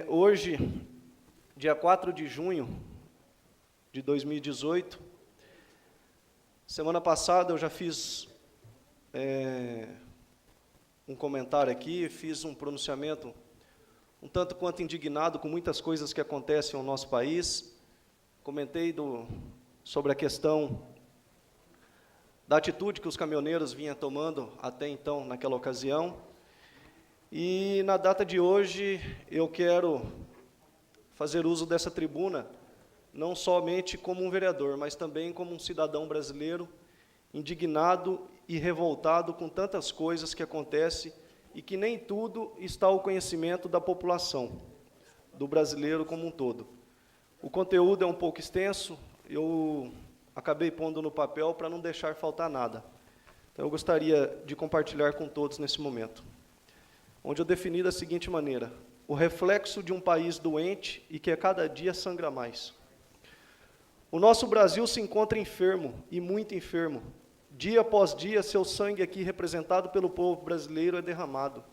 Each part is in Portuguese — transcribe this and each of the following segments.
Hoje, dia 4 de junho de 2018, semana passada eu já fiz um comentário aqui, fiz um pronunciamento um tanto quanto indignado com muitas coisas que acontecem no nosso país. Comentei sobre a questão da atitude que os caminhoneiros vinham tomando até então, naquela ocasião. E, na data de hoje, eu quero fazer uso dessa tribuna, não somente como um vereador, mas também como um cidadão brasileiro, indignado e revoltado com tantas coisas que acontecem e que nem tudo está ao conhecimento da população, do brasileiro como um todo. O conteúdo é um pouco extenso, eu acabei pondo no papel para não deixar faltar nada. Então, eu gostaria de compartilhar com todos nesse momento, onde eu defini da seguinte maneira: o reflexo de um país doente e que a cada dia sangra mais. O nosso Brasil se encontra enfermo, e muito enfermo. Dia após dia, seu sangue aqui, representado pelo povo brasileiro, é derramado.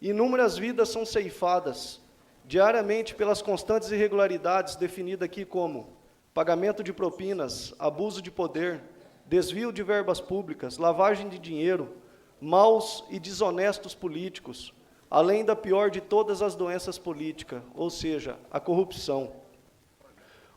Inúmeras vidas são ceifadas, diariamente, pelas constantes irregularidades, definidas aqui como pagamento de propinas, abuso de poder, desvio de verbas públicas, lavagem de dinheiro, maus e desonestos políticos, além da pior de todas as doenças políticas, ou seja, a corrupção.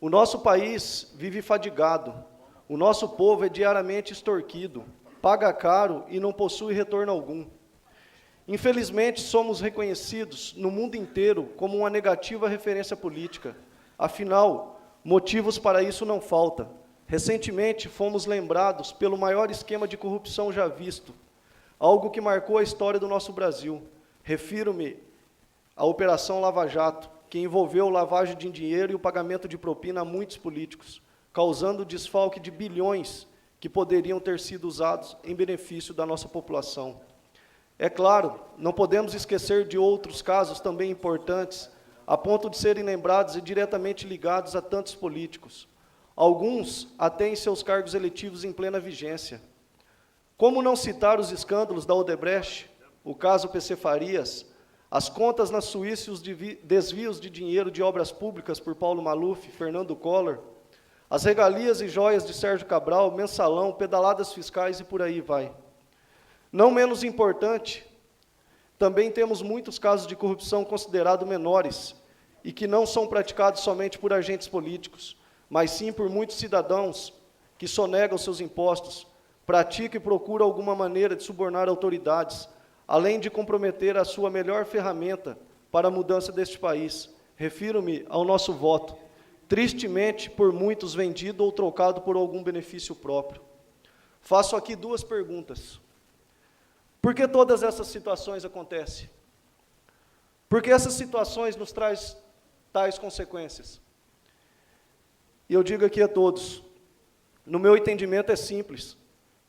O nosso país vive fadigado, o nosso povo é diariamente extorquido, paga caro e não possui retorno algum. Infelizmente, somos reconhecidos no mundo inteiro como uma negativa referência política. Afinal, motivos para isso não faltam. Recentemente, fomos lembrados pelo maior esquema de corrupção já visto, algo que marcou a história do nosso Brasil. Refiro-me à Operação Lava Jato, que envolveu lavagem de dinheiro e o pagamento de propina a muitos políticos, causando desfalque de bilhões que poderiam ter sido usados em benefício da nossa população. É claro, não podemos esquecer de outros casos também importantes, a ponto de serem lembrados e diretamente ligados a tantos políticos. Alguns até em seus cargos eletivos em plena vigência. Como não citar os escândalos da Odebrecht, o caso PC Farias, as contas na Suíça e os desvios de dinheiro de obras públicas por Paulo Maluf, Fernando Collor, as regalias e joias de Sérgio Cabral, mensalão, pedaladas fiscais e por aí vai. Não menos importante, também temos muitos casos de corrupção considerados menores e que não são praticados somente por agentes políticos, mas sim por muitos cidadãos que sonegam seus impostos, praticam e procuram alguma maneira de subornar autoridades, além de comprometer a sua melhor ferramenta para a mudança deste país. Refiro-me ao nosso voto, tristemente por muitos vendido ou trocado por algum benefício próprio. Faço aqui duas perguntas. Por que todas essas situações acontecem? Por que essas situações nos trazem tais consequências? E eu digo aqui a todos, no meu entendimento é simples.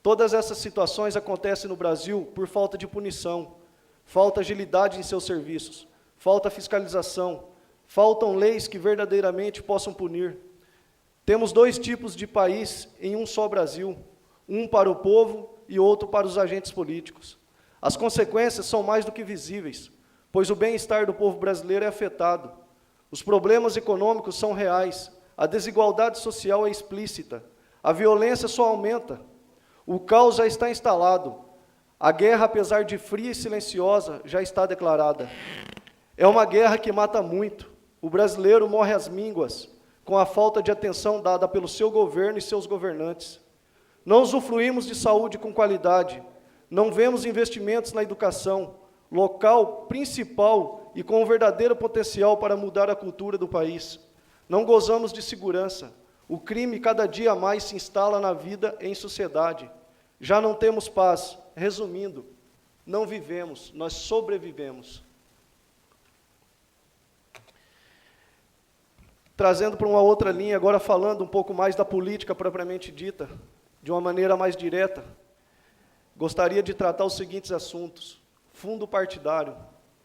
Todas essas situações acontecem no Brasil por falta de punição, falta agilidade em seus serviços, falta fiscalização, faltam leis que verdadeiramente possam punir. Temos dois tipos de país em um só Brasil, um para o povo e outro para os agentes políticos. As consequências são mais do que visíveis, pois o bem-estar do povo brasileiro é afetado. Os problemas econômicos são reais, a desigualdade social é explícita, a violência só aumenta, o caos já está instalado, a guerra, apesar de fria e silenciosa, já está declarada. É uma guerra que mata muito, o brasileiro morre às mínguas, com a falta de atenção dada pelo seu governo e seus governantes. Não usufruímos de saúde com qualidade, não vemos investimentos na educação, local principal e com um verdadeiro potencial para mudar a cultura do país. Não gozamos de segurança, o crime cada dia mais se instala na vida em sociedade. Já não temos paz. Resumindo, não vivemos, nós sobrevivemos. Trazendo para uma outra linha, agora falando um pouco mais da política propriamente dita, de uma maneira mais direta, gostaria de tratar os seguintes assuntos: fundo partidário,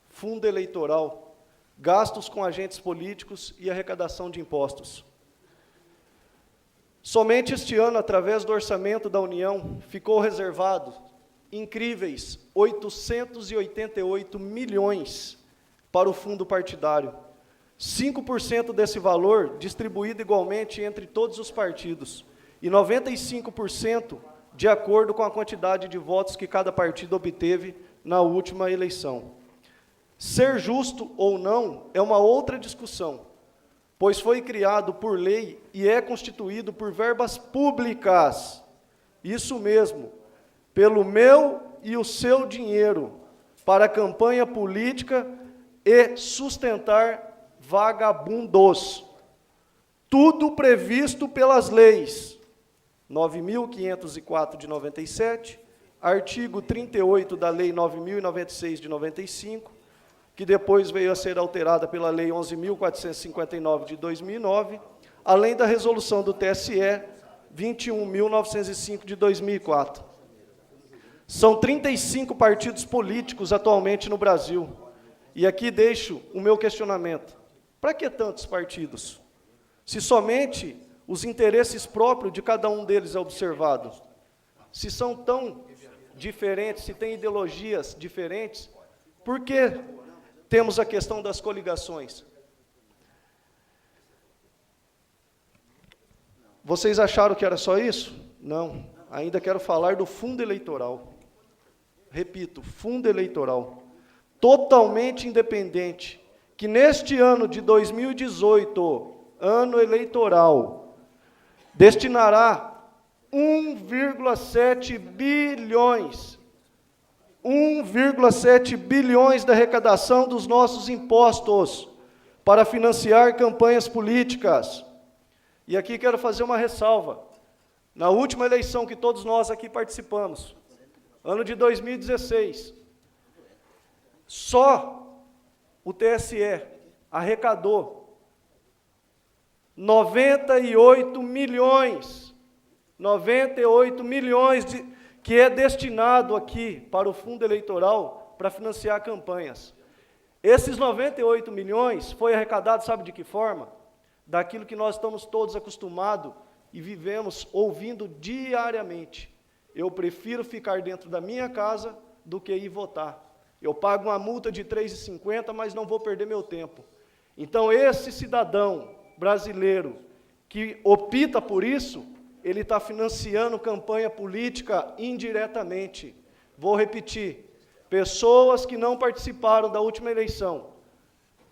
fundo eleitoral, gastos com agentes políticos e arrecadação de impostos. Somente este ano, através do orçamento da União, ficou reservado incríveis 888 milhões para o fundo partidário. 5% desse valor distribuído igualmente entre todos os partidos e 95% de acordo com a quantidade de votos que cada partido obteve na última eleição. Ser justo ou não é uma outra discussão, pois foi criado por lei e é constituído por verbas públicas. Isso mesmo, pelo meu e o seu dinheiro, para a campanha política e sustentar vagabundos. Tudo previsto pelas leis 9.504 de 97, artigo 38 da Lei 9.096 de 95, que depois veio a ser alterada pela Lei 11.459 de 2009, além da resolução do TSE 21.905 de 2004. São 35 partidos políticos atualmente no Brasil. E aqui deixo o meu questionamento. Para que tantos partidos? Se somente os interesses próprios de cada um deles é observado. Se são tão diferentes, se têm ideologias diferentes, por que temos a questão das coligações? Vocês acharam que era só isso? Não. Ainda quero falar do fundo eleitoral. Repito, fundo eleitoral. Totalmente independente, que neste ano de 2018, ano eleitoral, destinará 1,7 bilhões, 1,7 bilhões da arrecadação dos nossos impostos para financiar campanhas políticas. E aqui quero fazer uma ressalva. Na última eleição que todos nós aqui participamos, ano de 2016, só o TSE arrecadou 98 milhões, que é destinado aqui para o fundo eleitoral para financiar campanhas. Esses 98 milhões foi arrecadado, sabe de que forma? Daquilo que nós estamos todos acostumados e vivemos ouvindo diariamente. Eu prefiro ficar dentro da minha casa do que ir votar. Eu pago uma multa de R$ 3,50, mas não vou perder meu tempo. Então, esse cidadão brasileiro que opta por isso, ele está financiando campanha política indiretamente. Vou repetir, pessoas que não participaram da última eleição,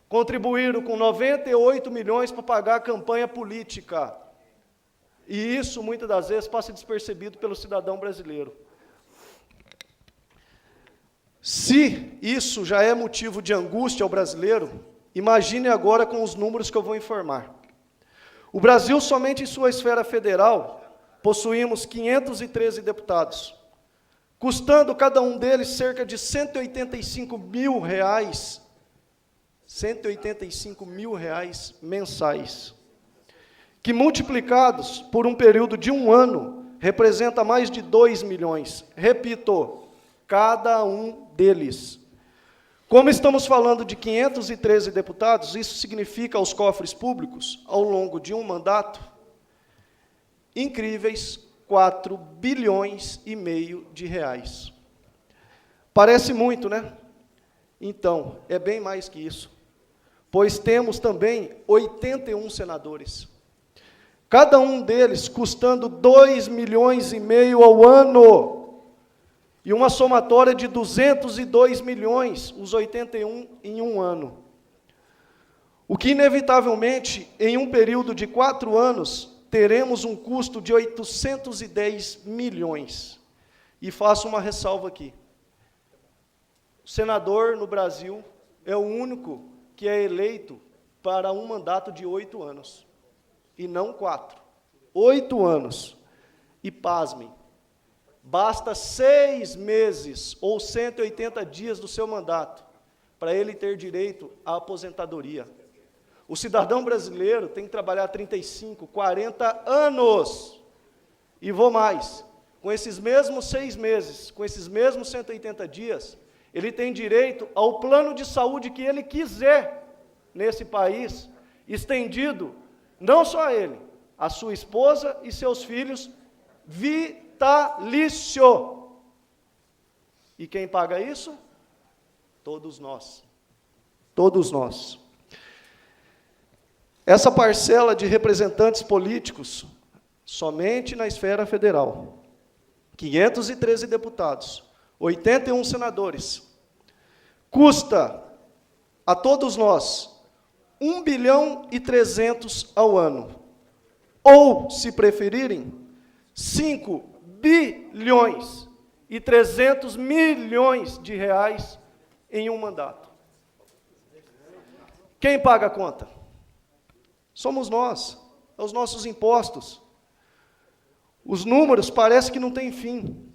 contribuíram com 98 milhões para pagar a campanha política. E isso, muitas das vezes, passa despercebido pelo cidadão brasileiro. Se isso já é motivo de angústia ao brasileiro, imagine agora com os números que eu vou informar. O Brasil, somente em sua esfera federal, possuímos 513 deputados, custando cada um deles cerca de R$ 185 mil, R$ 185 mil mensais, que multiplicados por um período de um ano, representa mais de 2 milhões. Repito, cada um deles. Como estamos falando de 513 deputados, isso significa aos cofres públicos, ao longo de um mandato, incríveis 4 bilhões e meio de reais. Parece muito, né? Então, é bem mais que isso, pois temos também 81 senadores, cada um deles custando 2 milhões e meio ao ano, e uma somatória de 202 milhões, os 81 em um ano. O que, inevitavelmente, em um período de 4 anos, teremos um custo de 810 milhões. E faço uma ressalva aqui. O senador no Brasil é o único que é eleito para um mandato de 8 anos, e não 4. 8 anos. E pasmem, basta 6 meses ou 180 dias do seu mandato para ele ter direito à aposentadoria. O cidadão brasileiro tem que trabalhar 35, 40 anos. E vou mais, com esses mesmos 6 meses, com esses mesmos 180 dias, ele tem direito ao plano de saúde que ele quiser nesse país, estendido não só a ele, a sua esposa e seus filhos, vitalício. E quem paga isso? Todos nós. Todos nós. Essa parcela de representantes políticos, somente na esfera federal, 513 deputados, 81 senadores, custa a todos nós 1 bilhão e 300 ao ano. Ou, se preferirem, 5 bilhões e 300 milhões de reais em um mandato. Quem paga a conta? Somos nós, os nossos impostos. Os números parecem que não têm fim.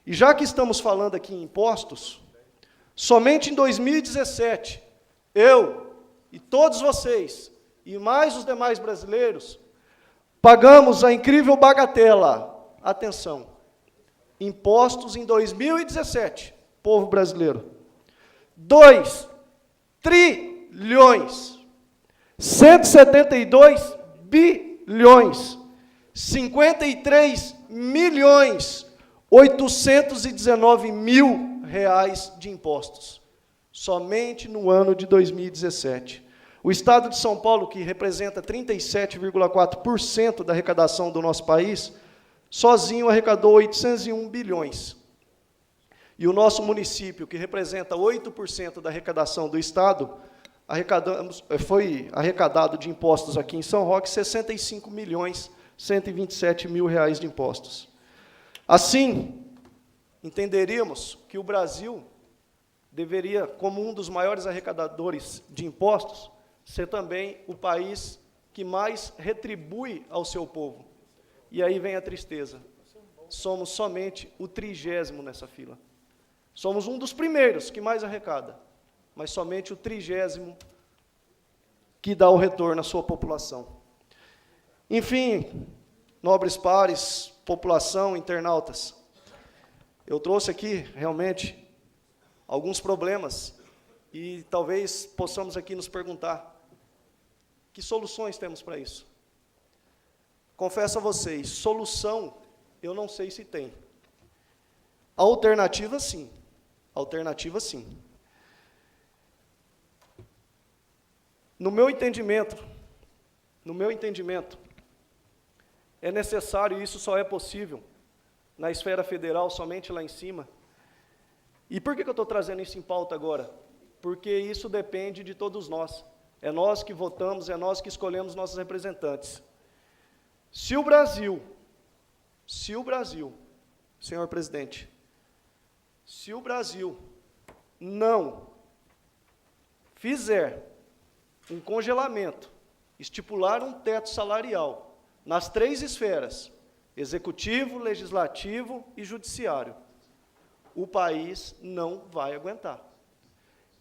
E já que estamos falando aqui em impostos, somente em 2017, eu e todos vocês, e mais os demais brasileiros, pagamos a incrível bagatela, atenção, impostos em 2017, povo brasileiro, 2 trilhões, 172 bilhões, 53 milhões, 819 mil reais de impostos, somente no ano de 2017. O Estado de São Paulo, que representa 37,4% da arrecadação do nosso país, sozinho arrecadou 801 bilhões. E o nosso município, que representa 8% da arrecadação do Estado, foi arrecadado de impostos aqui em São Roque 65 milhões, 127 mil reais de impostos. Assim, entenderíamos que o Brasil deveria, como um dos maiores arrecadadores de impostos, ser também o país que mais retribui ao seu povo. E aí vem a tristeza. Somos somente o 30º nessa fila. Somos um dos primeiros que mais arrecada, mas somente o 30º que dá o retorno à sua população. Enfim, nobres pares, população, internautas, eu trouxe aqui, realmente, alguns problemas e talvez possamos aqui nos perguntar que soluções temos para isso. Confesso a vocês, solução eu não sei se tem. Alternativa, sim. Alternativa, sim. No meu entendimento, é necessário, e isso só é possível, na esfera federal, somente lá em cima. E por que eu estou trazendo isso em pauta agora? Porque isso depende de todos nós. É nós que votamos, é nós que escolhemos nossos representantes. Se o Brasil, senhor presidente, se o Brasil não fizer um congelamento, estipular um teto salarial nas 3 esferas, executivo, legislativo e judiciário, o país não vai aguentar.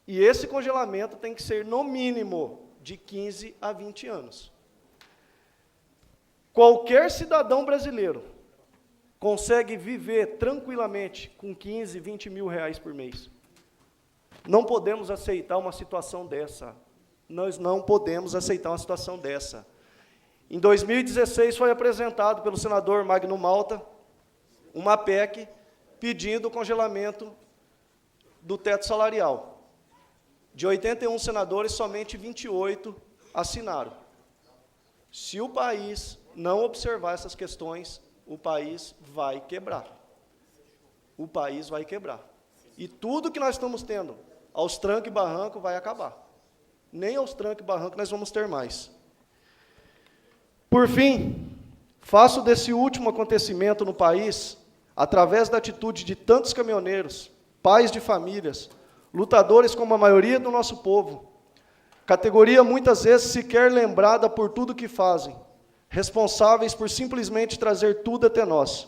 E esse congelamento tem que ser, no mínimo, de 15 a 20 anos. Qualquer cidadão brasileiro consegue viver tranquilamente com 15, 20 mil reais por mês. Não podemos aceitar uma situação dessa. Nós não podemos aceitar uma situação dessa. Em 2016, foi apresentado pelo senador Magno Malta uma PEC pedindo o congelamento do teto salarial. De 81 senadores, somente 28 assinaram. Se o país não observar essas questões, o país vai quebrar. O país vai quebrar. E tudo que nós estamos tendo, aos trancos e barrancos, vai acabar. Nem aos trancos e barrancos nós vamos ter mais. Por fim, faço desse último acontecimento no país, através da atitude de tantos caminhoneiros, pais de famílias, lutadores como a maioria do nosso povo, categoria muitas vezes sequer lembrada por tudo que fazem, responsáveis por simplesmente trazer tudo até nós,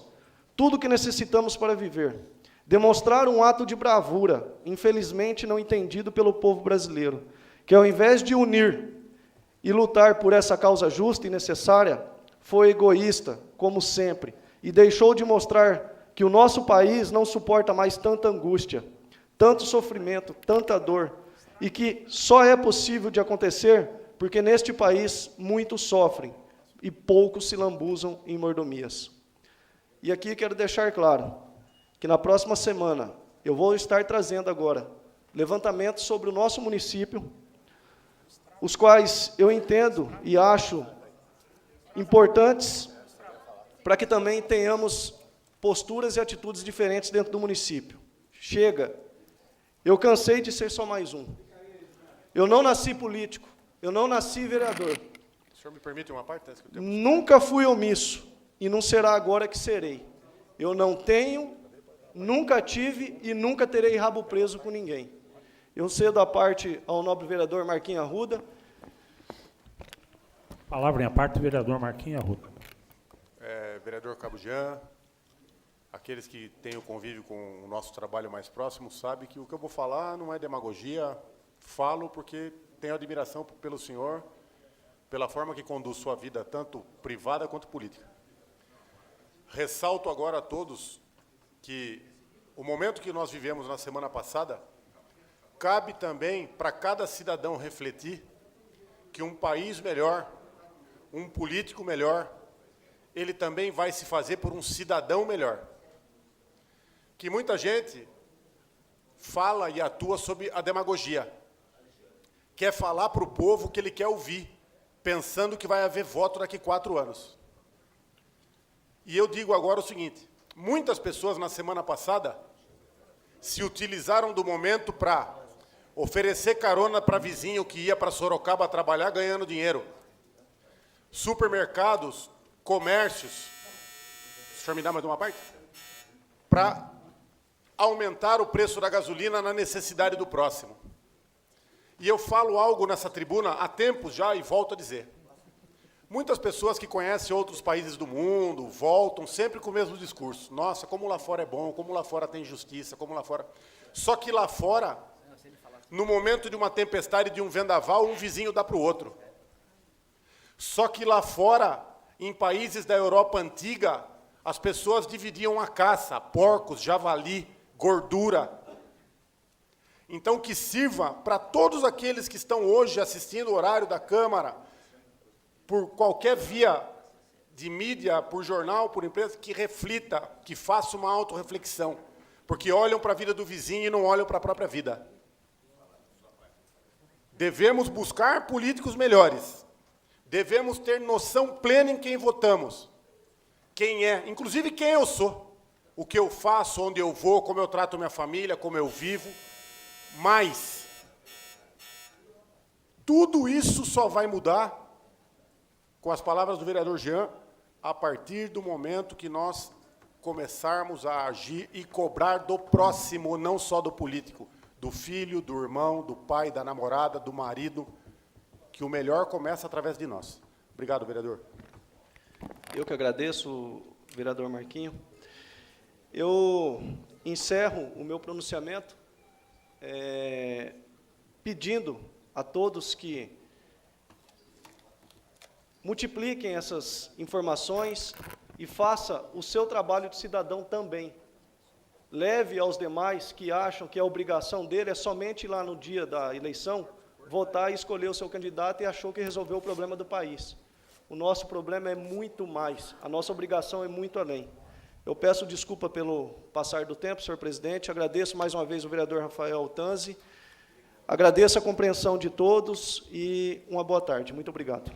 tudo que necessitamos para viver, demonstrar um ato de bravura, infelizmente não entendido pelo povo brasileiro, que ao invés de unir e lutar por essa causa justa e necessária, foi egoísta, como sempre, e deixou de mostrar que o nosso país não suporta mais tanta angústia, tanto sofrimento, tanta dor, e que só é possível de acontecer porque neste país muitos sofrem e poucos se lambuzam em mordomias. E aqui quero deixar claro que na próxima semana eu vou estar trazendo agora levantamento sobre o nosso município, os quais eu entendo e acho importantes para que também tenhamos posturas e atitudes diferentes dentro do município. Chega. Eu cansei de ser só mais um. Eu não nasci político, eu não nasci vereador. O senhor me permite uma parte? Nunca fui omisso, e não será agora que serei. Eu não tenho, nunca tive e nunca terei rabo preso com ninguém. Eu cedo a parte ao nobre vereador Marquinhos Arruda. Palavra em parte, vereador Marquinhos Arruda. Vereador Cabo Jean, aqueles que têm o convívio com o nosso trabalho mais próximo, sabem que o que eu vou falar não é demagogia, falo porque tenho admiração pelo senhor, pela forma que conduz sua vida, tanto privada quanto política. Ressalto agora a todos que o momento que nós vivemos na semana passada, cabe também para cada cidadão refletir que um país melhor, um político melhor, ele também vai se fazer por um cidadão melhor. Que muita gente fala e atua sobre a demagogia. Quer falar para o povo o que ele quer ouvir, pensando que vai haver voto daqui 4 anos. E eu digo agora o seguinte, muitas pessoas na semana passada se utilizaram do momento para oferecer carona para vizinho que ia para Sorocaba trabalhar ganhando dinheiro. Supermercados, comércios, o senhor me dá mais uma parte? Para aumentar o preço da gasolina na necessidade do próximo. E eu falo algo nessa tribuna há tempos já e volto a dizer. Muitas pessoas que conhecem outros países do mundo voltam sempre com o mesmo discurso. Nossa, como lá fora é bom, como lá fora tem justiça, como lá fora... Só que lá fora, no momento de uma tempestade, de um vendaval, um vizinho dá para o outro. Só que lá fora, em países da Europa antiga, as pessoas dividiam a caça, porcos, javali, gordura. Então, que sirva para todos aqueles que estão hoje assistindo o horário da Câmara, por qualquer via de mídia, por jornal, por empresa, que reflita, que faça uma autorreflexão, porque olham para a vida do vizinho e não olham para a própria vida. Devemos buscar políticos melhores. Devemos ter noção plena em quem votamos. Quem é, inclusive quem eu sou. O que eu faço, onde eu vou, como eu trato minha família, como eu vivo. Mas tudo isso só vai mudar, com as palavras do vereador Jean, a partir do momento que nós começarmos a agir e cobrar do próximo, não só do político, do filho, do irmão, do pai, da namorada, do marido, que o melhor começa através de nós. Obrigado, vereador. Eu que agradeço, vereador Marquinhos. Eu encerro o meu pronunciamento pedindo a todos que multipliquem essas informações e faça o seu trabalho de cidadão também. Leve aos demais que acham que a obrigação dele é somente ir lá no dia da eleição, votar e escolher o seu candidato e achou que resolveu o problema do país. O nosso problema é muito mais, a nossa obrigação é muito além. Eu peço desculpa pelo passar do tempo, senhor presidente, agradeço mais uma vez o vereador Rafael Tanzi, agradeço a compreensão de todos e uma boa tarde. Muito obrigado.